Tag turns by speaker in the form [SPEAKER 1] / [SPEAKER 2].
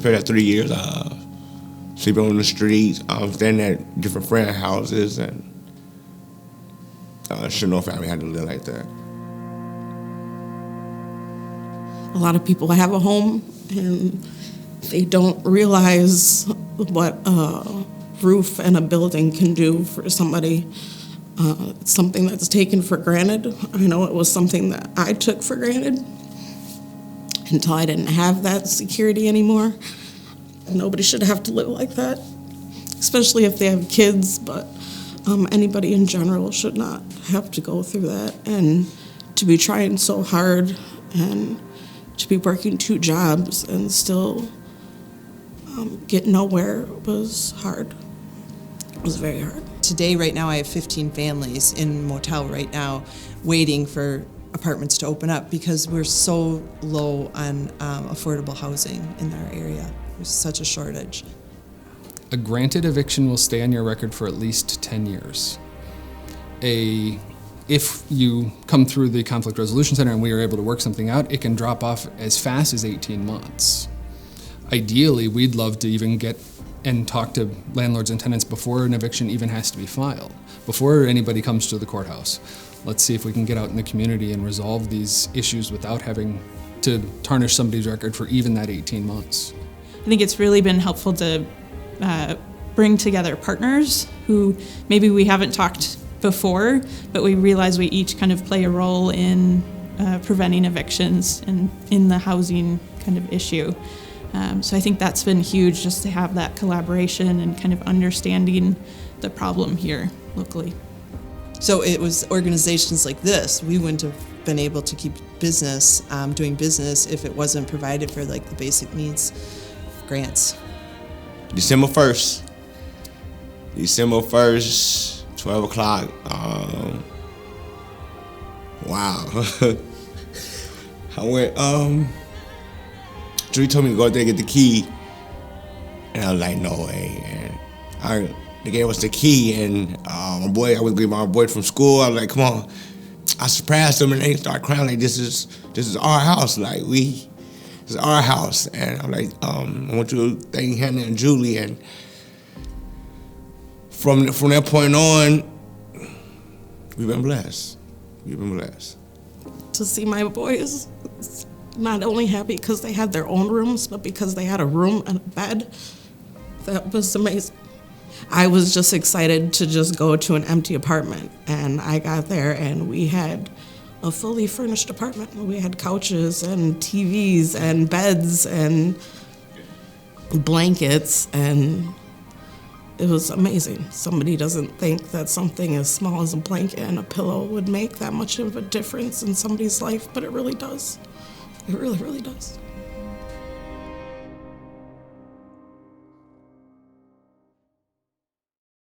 [SPEAKER 1] spent that 3 years sleeping on the streets, staying at different friend houses, and sure no family had to live like that.
[SPEAKER 2] A lot of people have a home and they don't realize what a roof and a building can do for somebody. It's something that's taken for granted. I know it was something that I took for granted until I didn't have that security anymore. Nobody should have to live like that, especially if they have kids, but anybody in general should not have to go through that. And to be trying so hard and to be working 2 jobs and still get nowhere was hard. It was very hard.
[SPEAKER 3] Today, right now, I have 15 families in motel right now waiting for apartments to open up because we're so low on affordable housing in our area. There's such a shortage.
[SPEAKER 4] A granted eviction will stay on your record for at least 10 years. If you come through the Conflict Resolution Center and we are able to work something out, it can drop off as fast as 18 months. Ideally, we'd love to even get and talk to landlords and tenants before an eviction even has to be filed, before anybody comes to the courthouse. Let's see if we can get out in the community and resolve these issues without having to tarnish somebody's record for even that 18 months.
[SPEAKER 5] I think it's really been helpful to bring together partners who maybe we haven't talked before, but we realize we each kind of play a role in preventing evictions and in the housing kind of issue. So I think that's been huge, just to have that collaboration and kind of understanding the problem here locally.
[SPEAKER 3] So it was organizations like this, we wouldn't have been able to keep business, doing business if it wasn't provided for like the basic needs grants.
[SPEAKER 1] December 1st, 12 o'clock. Wow. I went, Julie told me to go out there and get the key. And I was like, no way. And they gave us the key, and I was getting my boy from school. I was like, come on. I surprised them, and they started crying like, this is our house. Like, this is our house. And I'm like, I went to thank Hannah and Julie, and from that point on, we've been blessed. We've been blessed.
[SPEAKER 2] To see my boys not only happy because they had their own rooms, but because they had a room and a bed, that was amazing. I was just excited to just go to an empty apartment, and I got there and we had a fully furnished apartment. We had couches and TVs and beds and blankets, and it was amazing. Somebody doesn't think that something as small as a blanket and a pillow would make that much of a difference in somebody's life, but it really does. It really, really does.